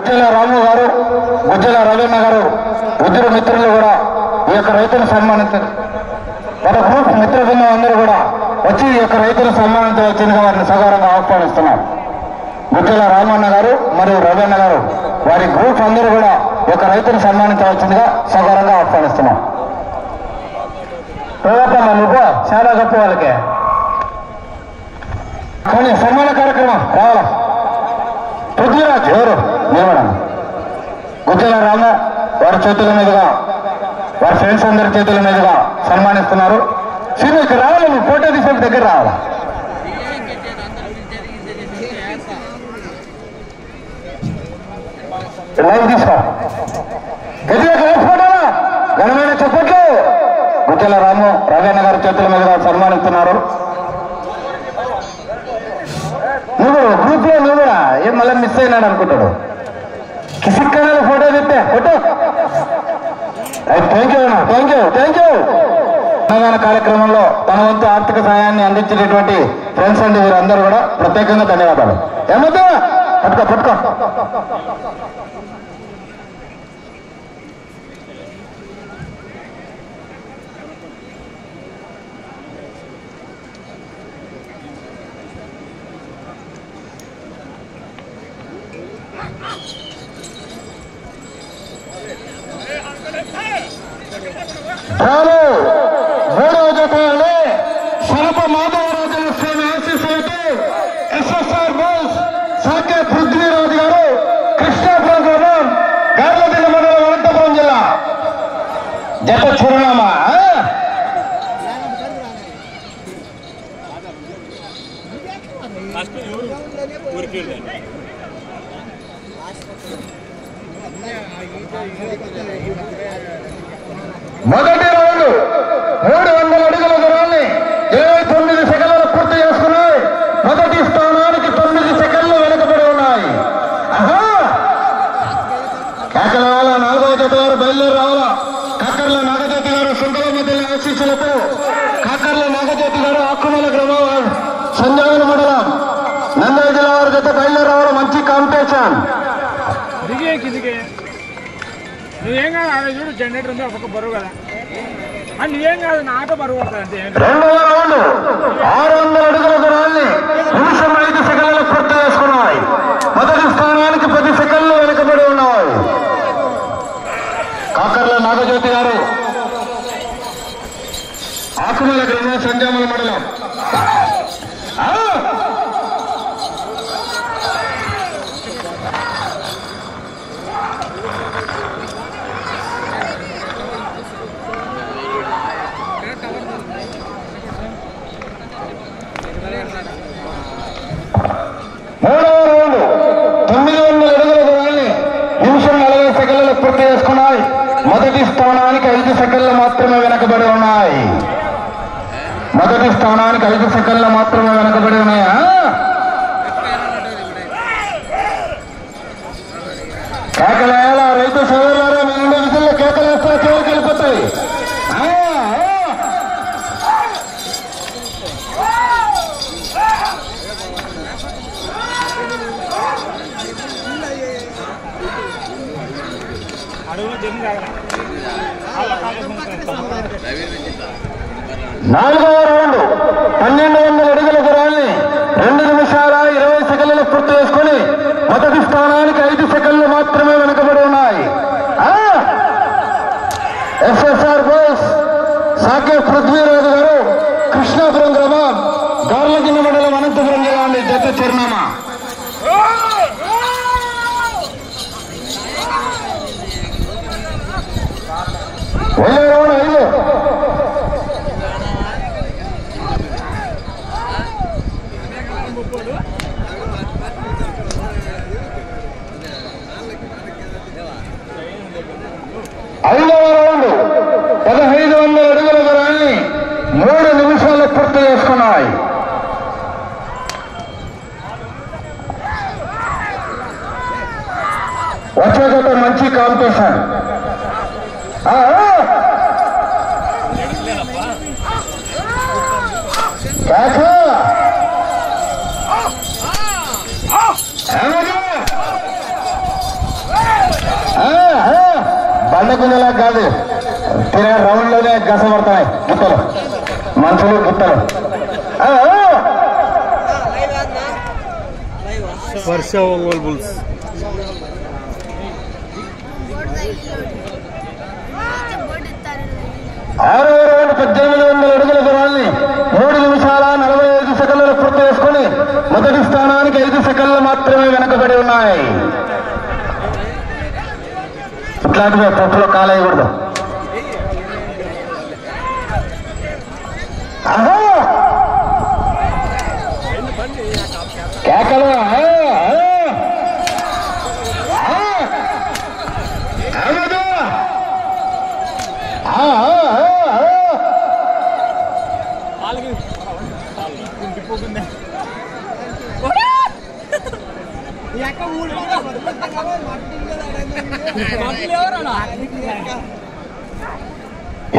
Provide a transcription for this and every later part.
గుజ్జల రాము గారు, గుజ్జల రవీణ గారు, ఇద్దరు మిత్రులు కూడా ఈ యొక్క రైతును సన్మానించారు. మన గ్రూప్ మిత్ర బృందం అందరూ కూడా వచ్చి ఈ యొక్క రైతును సన్మానించవచ్చిందిగా వారిని సగౌరవంగా ఆహ్వానిస్తున్నారు. గుజ్జల రామన్న గారు మరియు రవీణ గారు వారి గ్రూప్ అందరూ కూడా ఈ యొక్క రైతును సన్మానించవచ్చిందిగా సగౌరవంగా ఆహ్వానిస్తున్నాం. ప్రవర్తన నువ్వు చాలా గొప్ప వాళ్ళకే కానీ సన్మాన కార్యక్రమం రావాలా. పృథ్వీరాజ్ ఎవరు నిలబడం గుజ్జల రాము వారి చేతుల మీదుగా వారి ఫ్రెండ్స్ అందరి చేతుల మీదుగా సన్మానిస్తున్నారు. సీను ఇక్కడ రావాలి, నువ్వు ఫోటో తీసే దగ్గర రావాలా. లైవ్ తీసుకో గట్టిగా ఫోటోలా ఘనమైన చెప్పట్లు. గుజ్జల రాము రవీణ గారి చేతుల మీదుగా సన్మానిస్తున్నారు. నువ్వు గ్రూప్ లో నువ్వు కూడా ఏం మళ్ళీ మిస్ అయినాడు అనుకుంటాడు. కిసిక్కనాలు ఫోటో తిప్పే ఫోటో. థ్యాంక్ యూ అన్న, thank you thank you. Telangana కార్యక్రమంలో తన వంతు ఆర్థిక సహాయాన్ని అందించినటువంటి ఫ్రెండ్స్ అండి వీరందరూ కూడా ప్రత్యేకంగా ధన్యవాదాలు. ఏమవుతా పట్టుకో పట్టుకో. మూడవ జతలోనే శరప మాధవరాజుల స్వామి ఆశీస్సులతో ఎస్ఎస్ఆర్ బోస్ సాకే పృథ్వీరాజు గారు కృష్ణాపురం గ్రామం గార్లదిన్న మండలం అనంతపురం జిల్లా జత చిరునామా మొదటి రౌండ్ 300 అడుగుల దూరాన్ని 29 సెకండ్లలో పూర్తి చేసుకున్నాయి. మొదటి స్థానానికి 9 సెకండ్లు వెనుకబడి ఉన్నాయి. కాకరవాల నాలుగవ జత గారు బయలుదేరి రావాలా. కాకర్ల నాగజ్యోతి గారు సుంకల మధ్య ఆశీస్సులతో కాకర్ల నాగజ్యోతి గారు ఆకుమల గ్రామం సంజావన మండలం నంద్యాల జిల్లా వారి జత బయలుదేరి రావాలా. మంచి కాంపిటీషన్. నువ్వేం కాదు అదే చూడు జనరేటర్ ఉంది ఒక బరువు కదా అని నువ్వేం కాదు నా ఆటో బరువు పడుతుంది అంతే. 600 అడుగుల దూరాన్ని నిమిషం 5 సెకండ్లలో పూర్తి చేసుకున్నాయి. మొదటి స్థానానికి 10 సెకండ్లు వెనుకబడి ఉన్నాయి. కాకర్ల నాగజ్యోతి గారు ఆకుమల గ్రామం సంజామల మండలం మూడవ రౌండ్ 900 అడుగుల దూరాన్ని నిమిషం 40 సెకండ్లలో పూర్తి చేసుకున్నాయి. మొదటి స్థానానికి 5 సెకండ్లు మాత్రమే వెనకబడి ఉన్నాయి. మొదటి స్థానానికి 5 సెకండ్లు మాత్రమే వెనకబడి ఉన్నాయా. కేకలేయాల రైతు సోదరులారా, మీ నుండి విధుల్లో కేకలేస్తే చివరికి వెళ్ళిపోతాయి. నాలుగవ రౌండ్ 1200 అడుగుల దూరాన్ని 2 నిమిషాల 20 సెకండ్లలో పూర్తి చేసుకుని మొదటి స్థానానికి 5 సెకండ్లు మాత్రమే వెనుకబడి ఉన్నాయి. ఎస్ఎస్ఆర్ బోస్ సాకే పృథ్వీరాజు గారు కృష్ణాపురం గ్రామం గార్లదిన్న మండలం అనంతపురం జిల్లా అండి జత చిరునామా. ఐదవ రౌండ్ 1500 అడుగుల దూరాన్ని 3 నిమిషాలు పూర్తి చేసుకున్నాయి. వచ్చే జత మంచి కాంపిటీషన్. బండకుందలా కాదు, తిరిగే రౌండ్ లోనే గసపడతాయి గిత్తలు, మనుషులు గిత్తలు. వర్ష ఒంగోలు బుల్స్ ఆరో రౌండ్ 1800 అడుగుల దూరాన్ని 3 నిమిషాల 45 సెకండ్లు పూర్తి చేసుకుని మొదటి స్థానానికి 5 సెకండ్లు మాత్రమే వెనకబడి ఉన్నాయి. ఇట్లాంటివి పప్పులో కాలేయకూడదు. కేకలు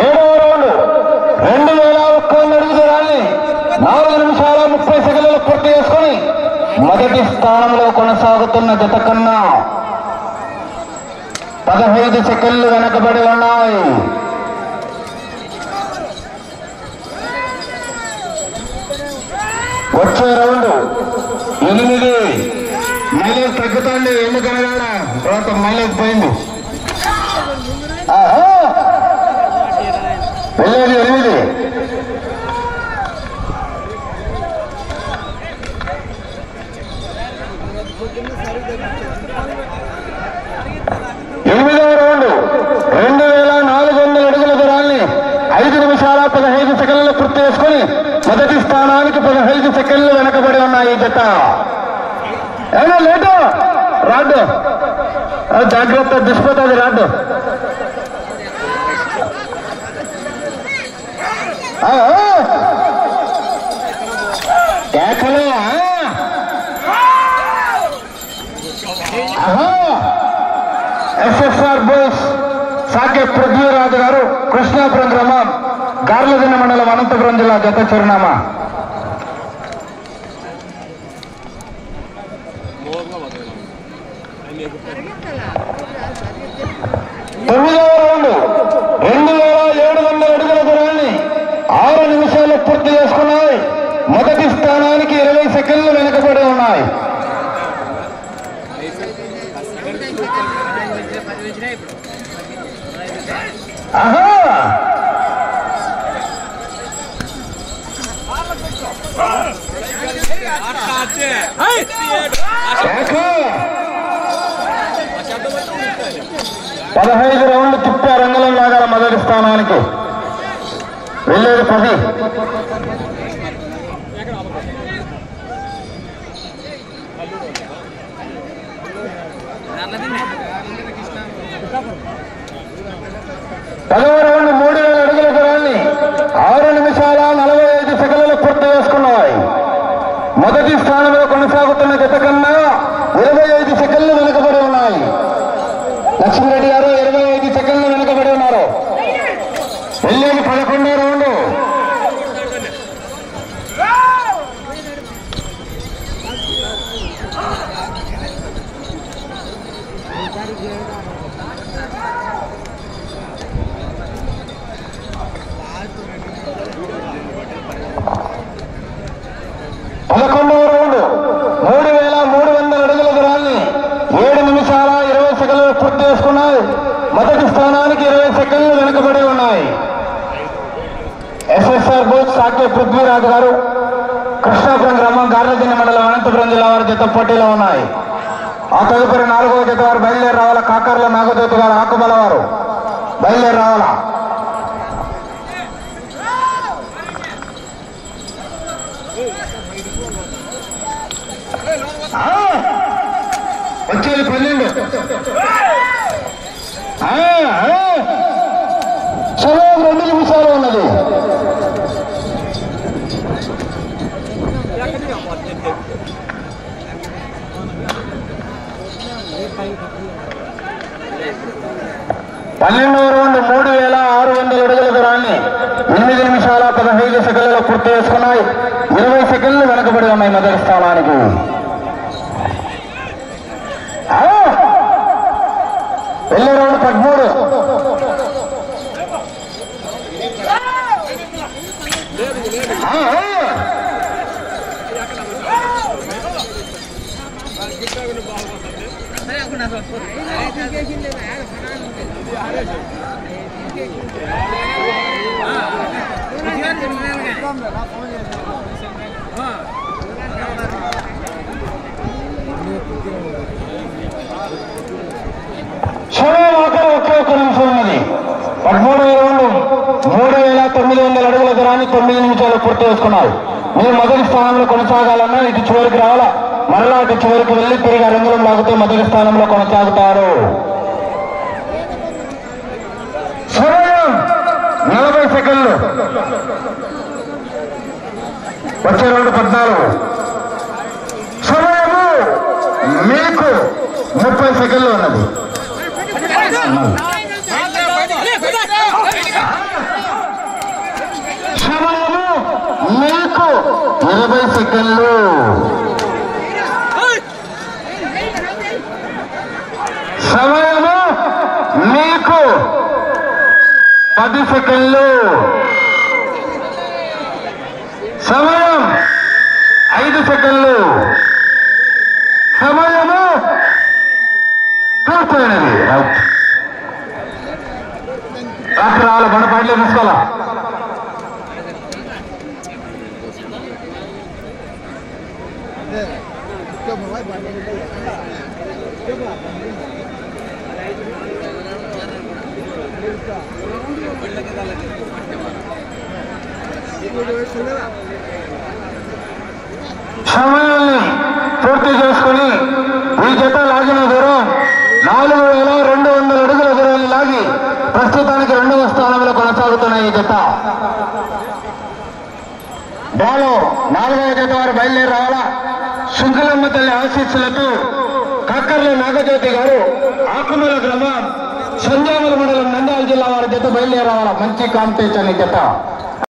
ఏడవ రౌండ్ 2001 అడుగు దూరాన్ని 4 నిమిషాల 30 సెకండ్లు పూర్తి చేసుకుని మొదటి స్థానంలో కొనసాగుతున్న జత కన్నా 15 సెకండ్లు వెనకబడి ఉన్నాయి. వచ్చే రౌండ్ 8. మైలేజ్ తగ్గుతుంది, ఎందుకనగా తర్వాత మైలేజ్ పోయింది. వెళ్ళేది 8. ఎనిమిదవ రౌండ్ 2400 అడుగుల దూరాన్ని 5 నిమిషాల 15 సెకండ్లు పూర్తి చేసుకుని మొదటి స్థానానికి 15 సెకండ్లు వెనకబడి ఉన్నాయి జత. ఏమో లేటు రాడ్డు, జాగ్రత్త దిసిపోతుంది రాడ్డు. కేకలు ఎస్ఎస్ఆర్ బోస్ సాకే పృథ్వీరాజు గారు, కృష్ణాపురం గ్రామం, గార్లదిన్న మండలం, అనంతపురం జిల్లా జత చిరునామా. తొమ్మిదవ రౌండ్ 2700 అడుగుల దూరాన్ని 6 నిమిషాలు పూర్తి చేసుకున్నాయి. మొదటి స్థానానికి 20 సెకండ్లు వెనుకబడి ఉన్నాయి. పదహైదు రౌండ్లు తిప్పే రంగంలో లాగాల మొదటి స్థానానికి. వెళ్ళేది 10. పదవ రౌండ్ 3000 అడుగుల దూరాన్ని 6 నిమిషాల 45 సెకండ్లు పూర్తి చేసుకున్నాయి. మొదటి స్థానంలో కొనసాగుతున్న జత కన్నా 25 సెకండ్లు వెనుకబడి ఉన్నాయి. లక్ష్మీరెడ్డి గారు 25 సెకండ్లు వెనుకబడి ఉన్నారు. వెళ్ళేది 11వ రౌండ్. పదకొండవ రౌండ్ 3300 అడుగుల దూరాన్ని 7 నిమిషాల 20 సెకండ్లు పూర్తి చేసుకున్నాయి. మొదటి స్థానానికి 20 సెకండ్లు వెనుకబడి ఉన్నాయి. ఎస్ఎస్ఆర్ బోస్ సాకే పృథ్వీరాజు గారు, కృష్ణాపురం గ్రామం, గార్లదిన్న మండలం, అనంతపురం జిల్లా వారి జత పోటీలో ఉన్నాయి. ఆ తదుపరి 4వ జత వారు బయలుదేరి రావాల. కాకర్ల నాగజ్యోతి గారు, ఆకుబల వారు బయలుదేరి రావాలా. వచ్చేది 12. సమయం 2 నిమిషాలు ఉన్నది. పన్నెండవ రౌండ్ 3600 అడుగుల దూరాన్ని 8 నిమిషాల 15 సెకండ్లలో పూర్తి చేసుకున్నాయి. 20 సెకండ్లు వెనకబడి ఉన్నాయి మొదటి స్థానానికి. వెళ్ళే రౌండ్ 13. ఒకే ఒక్క నిమిషం ఉన్నది. 13 రౌండ్లు 3,900 అడుగుల దూరాన్ని 9 నిమిషాలు పూర్తి చేసుకున్నారు. మీరు మొదటి స్థానంలో కొనసాగాలన్నా ఇటు చివరికి రావాలా, మరలా ఇటు చివరికి వెళ్ళి తిరిగి రంగులం లాగితే మొదటి స్థానంలో కొనసాగుతారు. సమయం 40 సెకండ్లు. వచ్చే రౌండ్ 14. సమయము మీకు 30 సెకండ్లు ఉన్నది. సమయము మీకు 20 సెకండ్లు. సమయము మీకు 10 సెకండ్లు. సమయం 5 సెకండ్లు. సమయము పూర్తయినది. డాక్టర్ రావాలి, మన పాటలు తీసుకోవాలా. సమయాన్ని పూర్తి చేసుకుని ఈ జత లాగిన దూరం 4,200 అడుగుల దూరాన్ని లాగి ప్రస్తుతానికి 2వ స్థానంలో కొనసాగుతున్న ఈ జత. బాలో 4వ జత వారు బయలుదేరి రావాలా. శుంకులమ్మ తల్లి ఆశీస్సులతో కక్కర్ల నాగజ్యోతి గారు, ఆకుమల గ్రామం, సంజామల మండలం, నంద్యాల జిల్లా వారి జత బయలుదేరి రావాలా. మంచి కాంపిటీషన్ ఈ జత.